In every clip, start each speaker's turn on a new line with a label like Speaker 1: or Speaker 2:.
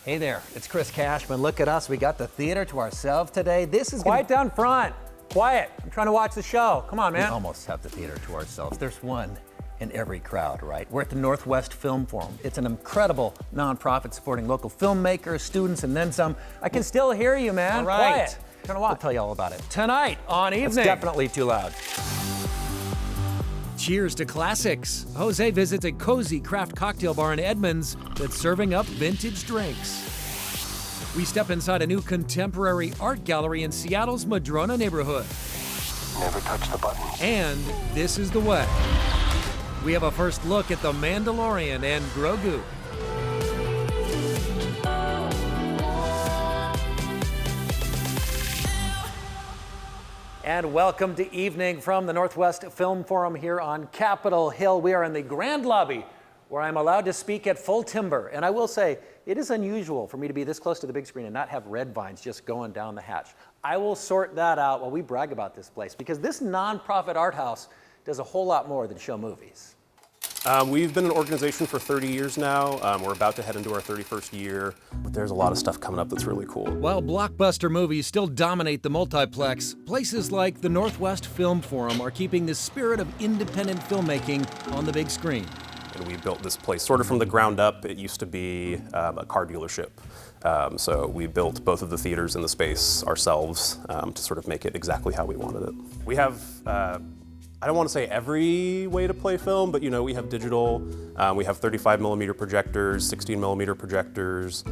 Speaker 1: Hey there, it's Chris Cashman. Look at us, we got the theater to ourselves today. This is Quiet down front. Quiet, I'm trying to watch the show. Come on, man. We almost have the theater to ourselves. There's one in every crowd, right? We're at the Northwest Film Forum. It's an incredible nonprofit supporting local filmmakers, students, and then some. I can still hear you, man.
Speaker 2: All right.
Speaker 1: Quiet. Trying to watch. I'll tell you all about it tonight on Evening.
Speaker 2: It's definitely too loud.
Speaker 3: Cheers to classics. Jose visits a cozy craft cocktail bar in Edmonds that's serving up vintage drinks. We step inside a new contemporary art gallery in Seattle's Madrona neighborhood.
Speaker 4: Never touch the button.
Speaker 3: And this is the way. We have a first look at The Mandalorian and Grogu.
Speaker 1: And welcome to Evening from the Northwest Film Forum here on Capitol Hill. We are in the Grand Lobby where I'm allowed to speak at full timbre. And I will say, it is unusual for me to be this close to the big screen and not have red vines just going down the hatch. I will sort that out while we brag about this place, because this nonprofit art house does a whole lot more than show movies.
Speaker 5: We've been an organization for 30 years now. We're about to head into our 31st year, but there's a lot of stuff coming up that's really cool.
Speaker 3: While blockbuster movies still dominate the multiplex, places like the Northwest Film Forum are keeping the spirit of independent filmmaking on the big screen.
Speaker 5: And we built this place sort of from the ground up. It used to be a car dealership. So we built both of the theaters in the space ourselves to sort of make it exactly how we wanted it. We have I don't want to say every way to play film, but we have digital, we have 35 millimeter projectors, 16 millimeter projectors.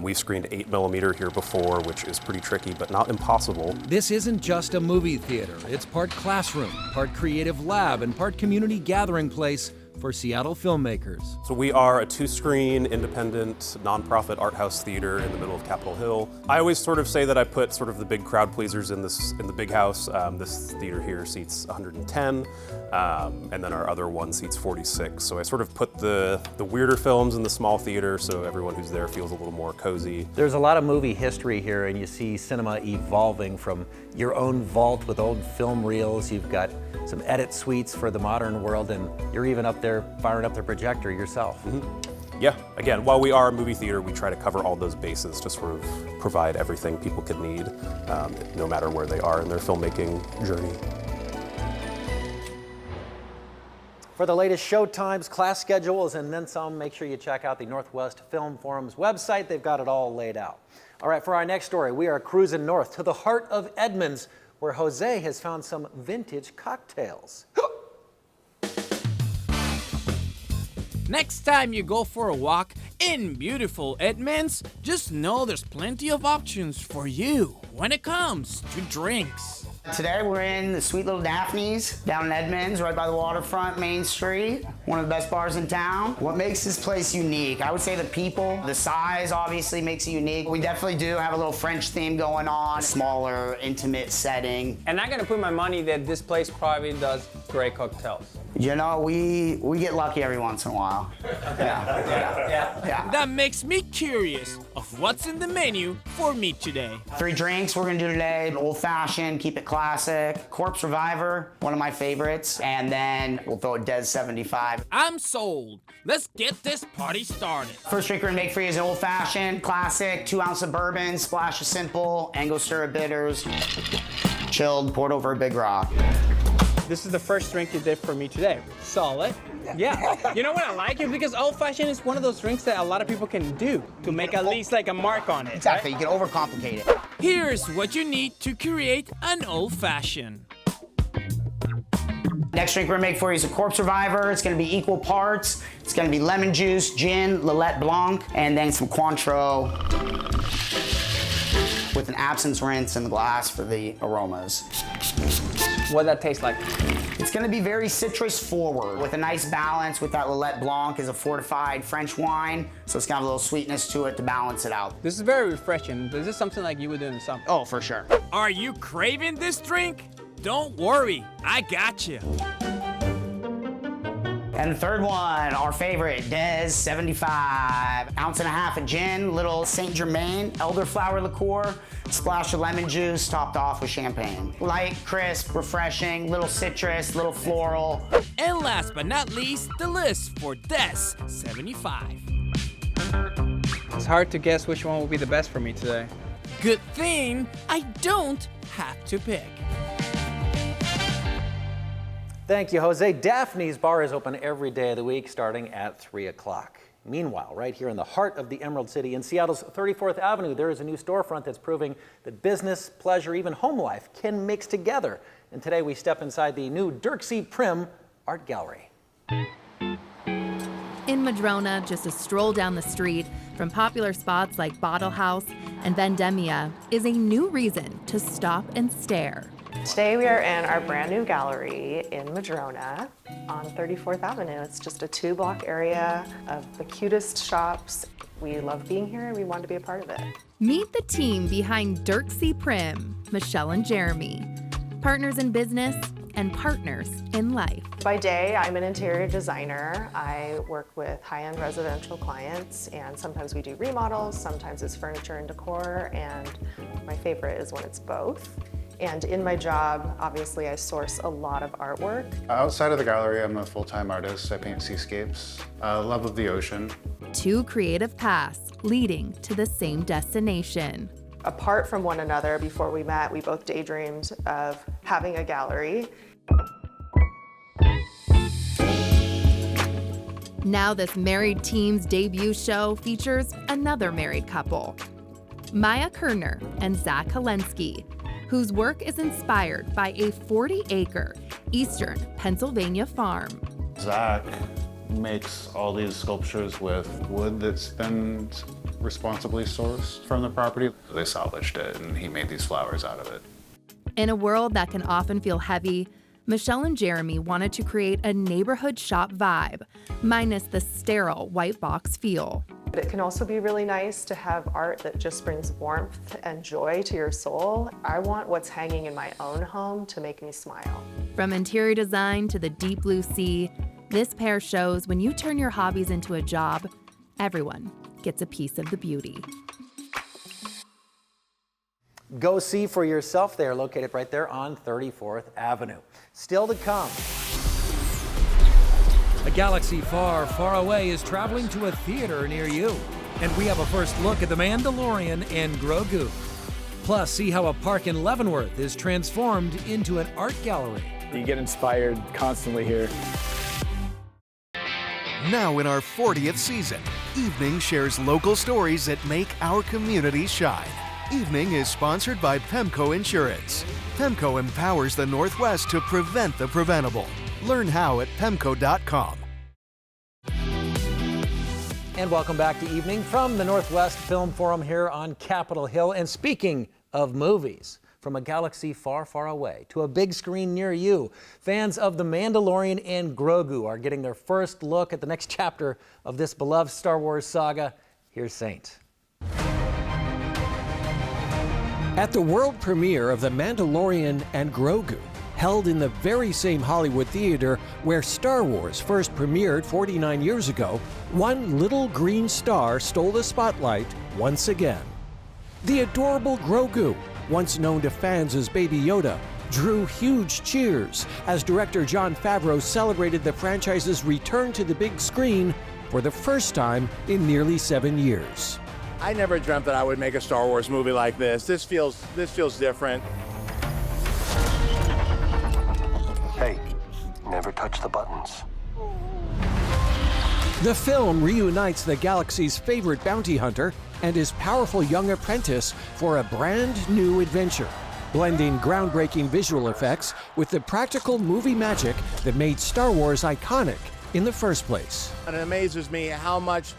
Speaker 5: We've screened 8 millimeter here before, which is pretty tricky, but not impossible.
Speaker 3: This isn't just a movie theater. It's part classroom, part creative lab, and part community gathering place for Seattle filmmakers.
Speaker 5: So we are a 2-screen, independent, nonprofit art house theater in the middle of Capitol Hill. I always sort of say that I put sort of the big crowd pleasers in the big house. This theater here seats 110, and then our other one seats 46. So I sort of put the weirder films in the small theater so everyone who's there feels a little more cozy.
Speaker 1: There's a lot of movie history here, and you see cinema evolving from your own vault with old film reels. You've got some edit suites for the modern world, and you're even up there firing up the projector yourself.
Speaker 5: Mm-hmm. Yeah, again, while we are a movie theater, we try to cover all those bases to sort of provide everything people could need, no matter where they are in their filmmaking journey.
Speaker 1: For the latest showtimes, class schedules, and then some, make sure you check out the Northwest Film Forum's website. They've got it all laid out. All right, for our next story, we are cruising north to the heart of Edmonds, where Jose has found some vintage cocktails.
Speaker 6: Next time you go for a walk in beautiful Edmonds, just know there's plenty of options for you when it comes to drinks.
Speaker 7: Today we're in the sweet little Daphne's down in Edmonds, right by the waterfront, Main Street. One of the best bars in town. What makes this place unique? I would say the people. The size obviously makes it unique. We definitely do have a little French theme going on, smaller, intimate setting.
Speaker 2: And I'm gonna put my money that this place probably does great cocktails.
Speaker 7: We get lucky every once in a while. Yeah.
Speaker 6: That makes me curious of what's in the menu for me today.
Speaker 7: 3 drinks we're gonna do today. An old fashioned, keep it classic. Corpse Reviver, one of my favorites. And then we'll throw a Des 75.
Speaker 6: I'm sold. Let's get this party started.
Speaker 7: First drink we're gonna make for you is an old fashioned, classic, 2 ounce of bourbon, splash of simple, Angostura bitters, chilled, poured over a big rock.
Speaker 2: This is the first drink you did for me today. Solid. Yeah. You know what I like it? Because old fashioned is one of those drinks that a lot of people can do to make at least like a mark on it.
Speaker 7: Exactly,
Speaker 2: right?
Speaker 7: you can overcomplicate it.
Speaker 6: Here's what you need to create an old-fashioned.
Speaker 7: Next drink we're gonna make for you is a Corpse Reviver. It's gonna be equal parts. It's gonna be lemon juice, gin, Lillet Blanc, and then some Cointreau with an absinthe rinse in the glass for the aromas.
Speaker 2: What that tastes like?
Speaker 7: It's gonna be very citrus forward with a nice balance with that Lillet Blanc is a fortified French wine. So it's got a little sweetness to it to balance it out.
Speaker 2: This is very refreshing. This is something like you would do in the summer.
Speaker 7: Oh, for sure.
Speaker 6: Are you craving this drink? Don't worry, I got you.
Speaker 7: And the third one, our favorite, Des 75. Ounce and a half of gin, little Saint Germain elderflower liqueur, splash of lemon juice, topped off with champagne. Light, crisp, refreshing, little citrus, little floral.
Speaker 6: And last but not least, the list for Des 75.
Speaker 2: It's hard to guess which one will be the best for me today.
Speaker 6: Good thing I don't have to pick.
Speaker 1: Thank you, Jose. Daphne's bar is open every day of the week starting at 3 o'clock. Meanwhile, right here in the heart of the Emerald City in Seattle's 34th Avenue, there is a new storefront that's proving that business, pleasure, even home life can mix together. And today we step inside the new Dirkse Prim art gallery.
Speaker 8: In Madrona, just a stroll down the street from popular spots like Bottle House and Vendemia is a new reason to stop and stare.
Speaker 9: Today we are in our brand new gallery in Madrona on 34th Avenue. It's just a 2-block area of the cutest shops. We love being here and we want to be a part of it.
Speaker 8: Meet the team behind Dirkse Prim, Michelle and Jeremy. Partners in business and partners in life.
Speaker 9: By day, I'm an interior designer. I work with high-end residential clients, and sometimes we do remodels, sometimes it's furniture and decor, and my favorite is when it's both. And in my job, obviously, I source a lot of artwork.
Speaker 10: Outside of the gallery, I'm a full-time artist. I paint seascapes, love of the ocean.
Speaker 8: 2 creative paths leading to the same destination.
Speaker 9: Apart from one another, before we met, we both daydreamed of having a gallery.
Speaker 8: Now this married team's debut show features another married couple, Maya Kerner and Zach Helensky, whose work is inspired by a 40-acre Eastern Pennsylvania farm.
Speaker 10: Zach makes all these sculptures with wood that's been responsibly sourced from the property. They salvaged it and he made these flowers out of it.
Speaker 8: In a world that can often feel heavy, Michelle and Jeremy wanted to create a neighborhood shop vibe, minus the sterile white box feel.
Speaker 9: But it can also be really nice to have art that just brings warmth and joy to your soul. I want what's hanging in my own home to make me smile.
Speaker 8: From interior design to the deep blue sea, this pair shows when you turn your hobbies into a job, everyone gets a piece of the beauty.
Speaker 1: Go see for yourself. They are located right there on 34th Avenue. Still to come.
Speaker 3: A galaxy far, far away is traveling to a theater near you. And we have a first look at The Mandalorian and Grogu. Plus, see how a park in Leavenworth is transformed into an art gallery.
Speaker 2: You get inspired constantly here.
Speaker 11: Now in our 40th season, Evening shares local stories that make our community shine. Evening is sponsored by Pemco Insurance. Pemco empowers the Northwest to prevent the preventable. Learn how at pemco.com.
Speaker 1: And welcome back to Evening from the Northwest Film Forum here on Capitol Hill. And speaking of movies, from a galaxy far, far away to a big screen near you, fans of The Mandalorian and Grogu are getting their first look at the next chapter of this beloved Star Wars saga. Here's Saint.
Speaker 12: At the world premiere of The Mandalorian and Grogu, held in the very same Hollywood theater where Star Wars first premiered 49 years ago, one little green star stole the spotlight once again. The adorable Grogu, once known to fans as Baby Yoda, drew huge cheers as director Jon Favreau celebrated the franchise's return to the big screen for the first time in nearly 7 years.
Speaker 13: I never dreamt that I would make a Star Wars movie like this. This feels different.
Speaker 4: Hey, never touch the buttons.
Speaker 12: The film reunites the galaxy's favorite bounty hunter and his powerful young apprentice for a brand new adventure, blending groundbreaking visual effects with the practical movie magic that made Star Wars iconic in the first place.
Speaker 13: And it amazes me how much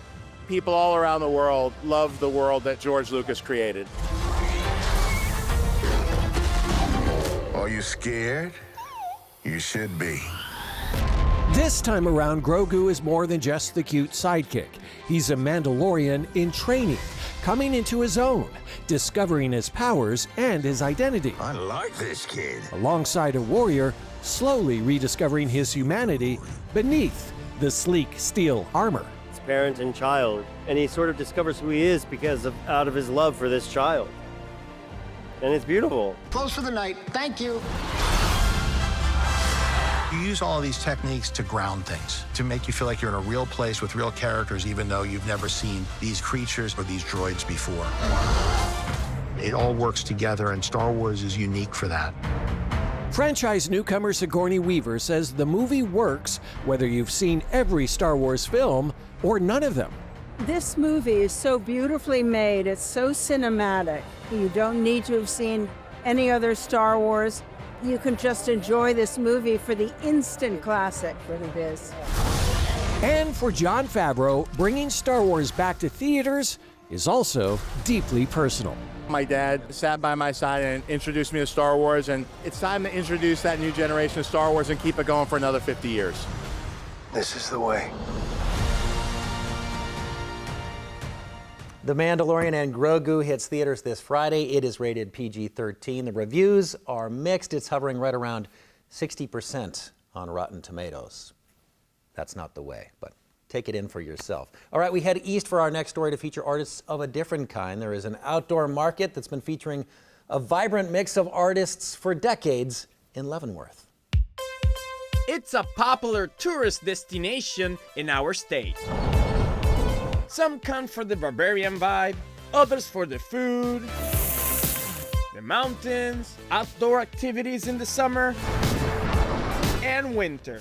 Speaker 13: people all around the world love the world that George Lucas created.
Speaker 14: Are you scared? You should be.
Speaker 12: This time around, Grogu is more than just the cute sidekick. He's a Mandalorian in training, coming into his own, discovering his powers and his identity.
Speaker 14: I like this kid.
Speaker 12: Alongside a warrior, slowly rediscovering his humanity beneath the sleek steel armor.
Speaker 15: His parent and child, and he sort of discovers who he is out of his love for this child. And it's beautiful.
Speaker 14: Close for the night. Thank you.
Speaker 16: use all of these techniques to ground things, to make you feel like you're in a real place with real characters, even though you've never seen these creatures or these droids before. It all works together, and Star Wars is unique for that.
Speaker 12: Franchise newcomer Sigourney Weaver says the movie works whether you've seen every Star Wars film or none of them.
Speaker 17: This movie is so beautifully made. It's so cinematic. You don't need to have seen any other Star Wars. You can just enjoy this movie for the instant classic that it is.
Speaker 12: And for Jon Favreau, bringing Star Wars back to theaters is also deeply personal.
Speaker 13: My dad sat by my side and introduced me to Star Wars, and it's time to introduce that new generation of Star Wars and keep it going for another 50 years.
Speaker 4: This is the way.
Speaker 1: The Mandalorian and Grogu hits theaters this Friday. It is rated PG-13. The reviews are mixed. It's hovering right around 60% on Rotten Tomatoes. That's not the way, but take it in for yourself. All right, we head east for our next story to feature artists of a different kind. There is an outdoor market that's been featuring a vibrant mix of artists for decades in Leavenworth.
Speaker 6: It's a popular tourist destination in our state. Some come for the barbarian vibe, others for the food, the mountains, outdoor activities in the summer, and winter.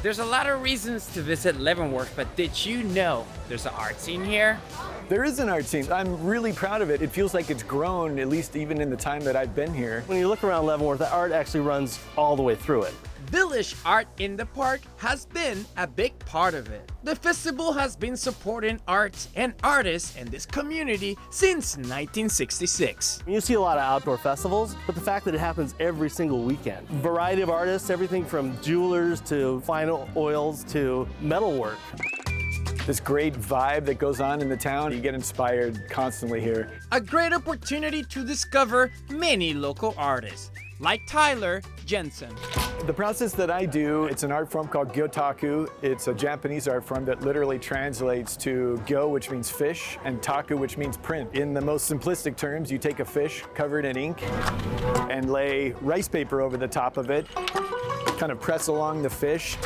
Speaker 6: There's a lot of reasons to visit Leavenworth, but did you know there's an art scene here?
Speaker 18: There is an art scene. I'm really proud of it. It feels like it's grown, at least even in the time that I've been here.
Speaker 15: When you look around Leavenworth, the art actually runs all the way through it.
Speaker 6: Village Art in the Park has been a big part of it. The festival has been supporting arts and artists in this community since 1966.
Speaker 15: You see a lot of outdoor festivals, but the fact that it happens every single weekend. Variety of artists, everything from jewelers to fine oils to metalwork.
Speaker 18: This great vibe that goes on in the town, you get inspired constantly here.
Speaker 6: A great opportunity to discover many local artists, like Tyler Jensen.
Speaker 18: The process that I do, it's an art form called gyotaku. It's a Japanese art form that literally translates to gyo, which means fish, and taku, which means print. In the most simplistic terms, you take a fish covered in ink and lay rice paper over the top of it, kind of press along the fish,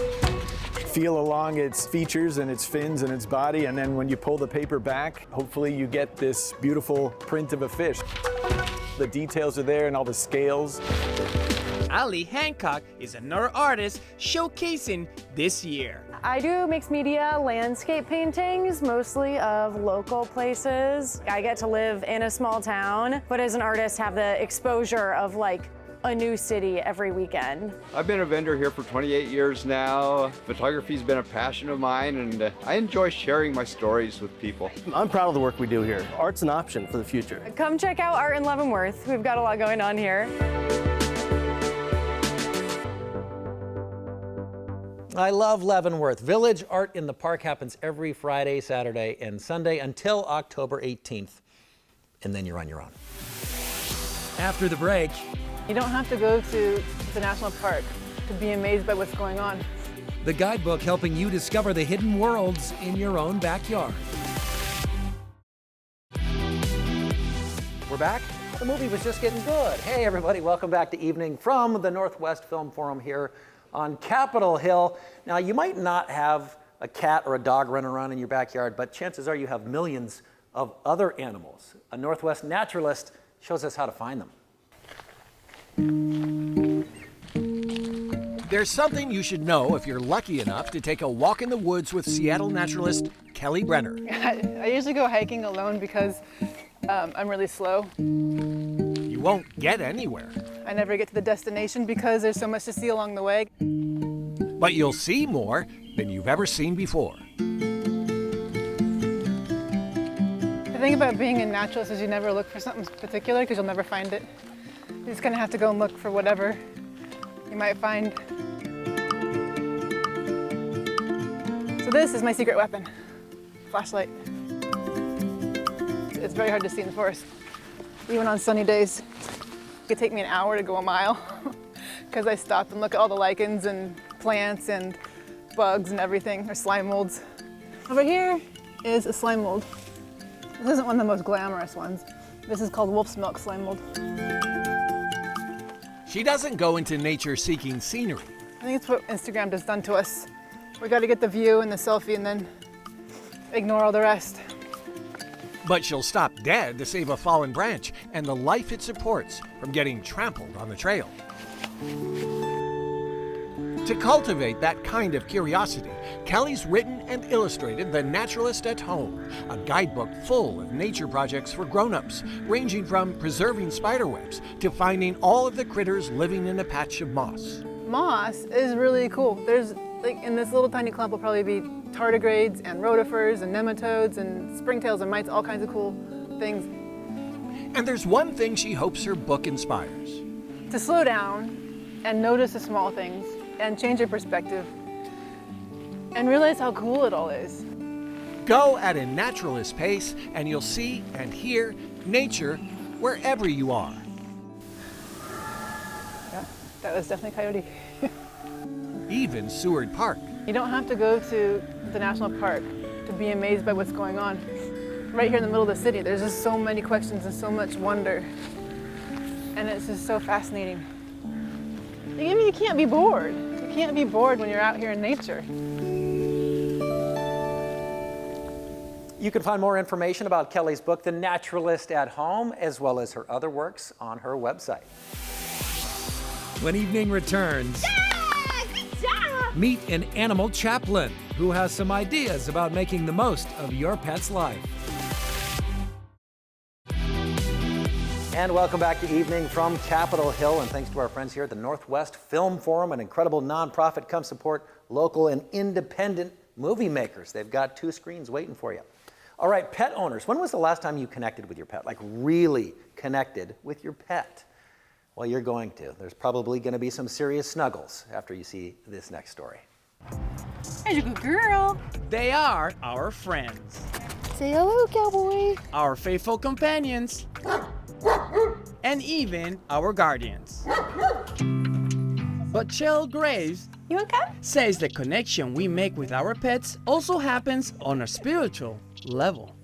Speaker 18: feel along its features and its fins and its body, and then when you pull the paper back, hopefully you get this beautiful print of a fish. The details are there and all the scales.
Speaker 6: Ali Hancock is another artist showcasing this year.
Speaker 19: I do mixed media landscape paintings, mostly of local places. I get to live in a small town, but as an artist have the exposure of like a new city every weekend.
Speaker 20: I've been a vendor here for 28 years now. Photography's been a passion of mine, and I enjoy sharing my stories with people.
Speaker 15: I'm proud of the work we do here. Art's an option for the future.
Speaker 19: Come check out Art in Leavenworth. We've got a lot going on here.
Speaker 1: I love Leavenworth. Village Art in the Park happens every Friday, Saturday, and Sunday until October 18th. And then you're on your own.
Speaker 3: After the break,
Speaker 21: you don't have to go to the national park to be amazed by what's going on.
Speaker 3: the guidebook helping you discover the hidden worlds in your own backyard.
Speaker 1: We're back. The movie was just getting good. Hey, everybody, welcome back to Evening from the Northwest Film Forum here on Capitol Hill. Now, you might not have a cat or a dog running around in your backyard, but chances are you have millions of other animals. A Northwest naturalist shows us how to find them.
Speaker 12: There's something you should know if you're lucky enough to take a walk in the woods with Seattle naturalist Kelly Brenner.
Speaker 21: I usually go hiking alone because I'm really slow.
Speaker 12: You won't get anywhere.
Speaker 21: I never get to the destination because there's so much to see along the way.
Speaker 12: But you'll see more than you've ever seen before.
Speaker 21: The thing about being a naturalist is you never look for something particular because you'll never find it. You just kind of have to go and look for whatever you might find. So this is my secret weapon, flashlight. It's very hard to see in the forest. Even on sunny days, it could take me an hour to go a mile because I stop and look at all the lichens and plants and bugs and everything, or slime molds. Over here is a slime mold. This isn't one of the most glamorous ones. This is called wolf's milk slime mold.
Speaker 12: She doesn't go into nature seeking scenery.
Speaker 21: I think it's what Instagram has done to us. We got to get the view and the selfie and then ignore all the rest.
Speaker 12: But she'll stop dead to save a fallen branch and the life it supports from getting trampled on the trail. To cultivate that kind of curiosity, Kelly's written and illustrated The Naturalist at Home, a guidebook full of nature projects for grown-ups, ranging from preserving spiderwebs to finding all of the critters living in a patch of moss.
Speaker 21: Moss is really cool. There's, like, in this little tiny clump will probably be tardigrades and rotifers and nematodes and springtails and mites, all kinds of cool things.
Speaker 12: And there's one thing she hopes her book inspires.
Speaker 21: To slow down and notice the small things and change your perspective and realize how cool it all is.
Speaker 12: Go at a naturalist pace and you'll see and hear nature wherever you are.
Speaker 21: Yeah, that was definitely Coyote.
Speaker 12: Even Seward Park.
Speaker 21: You don't have to go to the national park to be amazed by what's going on. Right here in the middle of the city, there's just so many questions and so much wonder. And it's just so fascinating. I mean, you can't be bored. You can't be bored when you're out here in nature.
Speaker 1: You can find more information about Kelly's book, The Naturalist at Home, as well as her other works on her website.
Speaker 3: When evening returns, meet an animal chaplain who has some ideas about making the most of your pet's life.
Speaker 1: And welcome back to Evening from Capitol Hill, and thanks to our friends here at the Northwest Film Forum, an incredible nonprofit. Come support local and independent movie makers. They've got 2 screens waiting for you. All right, pet owners, when was the last time you connected with your pet, like really connected with your pet? Well, you're going to. There's probably going to be some serious snuggles after you see this next story.
Speaker 5: There's a good girl.
Speaker 6: They are our friends.
Speaker 5: Say hello, cowboy.
Speaker 6: Our faithful companions. And even our guardians. But Chell Graves says the connection we make with our pets also happens on a spiritual level.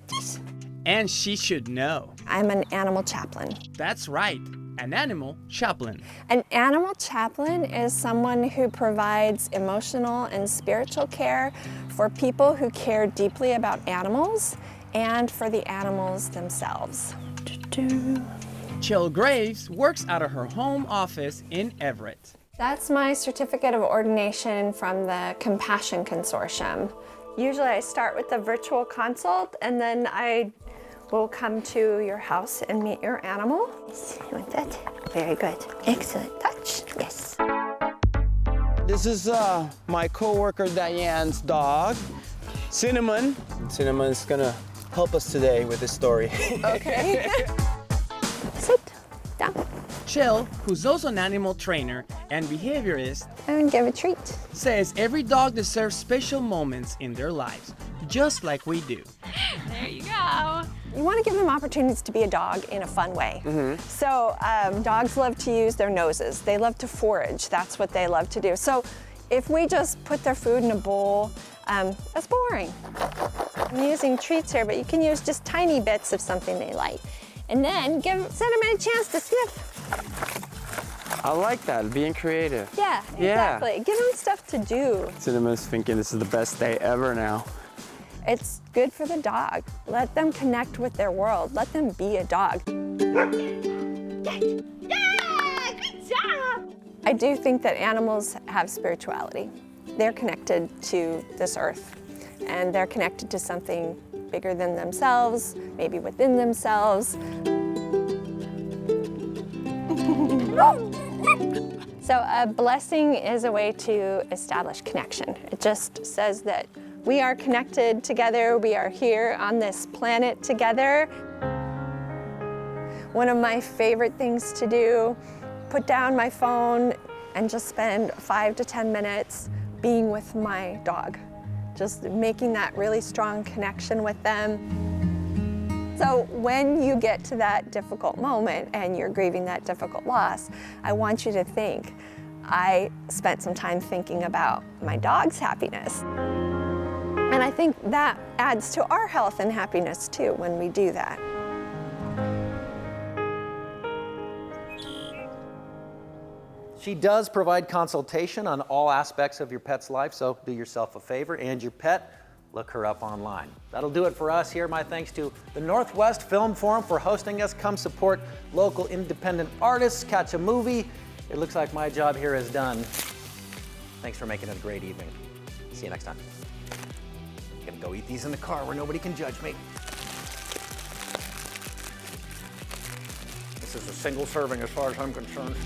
Speaker 6: And she should know.
Speaker 22: I'm an animal chaplain.
Speaker 6: That's right, an animal chaplain.
Speaker 22: An animal chaplain is someone who provides emotional and spiritual care for people who care deeply about animals and for the animals themselves.
Speaker 6: Chell Graves works out of her home office in Everett.
Speaker 22: That's my certificate of ordination from the Compassion Consortium. Usually I start with a virtual consult and then I will come to your house and meet your animal. Yes, you want that? Very good. Excellent. Touch. Yes.
Speaker 2: This is my coworker Diane's dog, Cinnamon. Cinnamon's gonna help us today with this story.
Speaker 22: Okay. Sit down.
Speaker 6: Chell, who's also an animal trainer and behaviorist,
Speaker 22: and give a treat,
Speaker 6: says every dog deserves special moments in their lives, just like we do.
Speaker 22: There you go. You want to give them opportunities to be a dog in a fun way. So dogs love to use their noses. They love to forage. That's what they love to do. So if we just put their food in a bowl, that's boring. I'm using treats here, but you can use just tiny bits of something they like. And then give Cinnamon a chance to sniff.
Speaker 2: I like that, being creative.
Speaker 22: Yeah, exactly. Give them stuff to do.
Speaker 2: Cinnamon's thinking this is the best day ever now.
Speaker 22: It's good for the dog. Let them connect with their world. Let them be a dog. Yeah, good job! I do think that animals have spirituality. They're connected to this earth, and they're connected to something bigger than themselves, maybe within themselves. So a blessing is a way to establish connection. It just says that we are connected together, we are here on this planet together. One of my favorite things to do, put down my phone and just spend 5 to 10 minutes being with my dog. Just making that really strong connection with them. So when you get to that difficult moment and you're grieving that difficult loss, I want you to think, I spent some time thinking about my dog's happiness. And I think that adds to our health and happiness too when we do that.
Speaker 1: She does provide consultation on all aspects of your pet's life, so do yourself a favor and your pet, look her up online. That'll do it for us here. My thanks to the Northwest Film Forum for hosting us. Come support local independent artists, catch a movie. It looks like my job here is done. Thanks for making it a great evening. See you next time. I'm gonna go eat these in the car where nobody can judge me. This is a single serving as far as I'm concerned.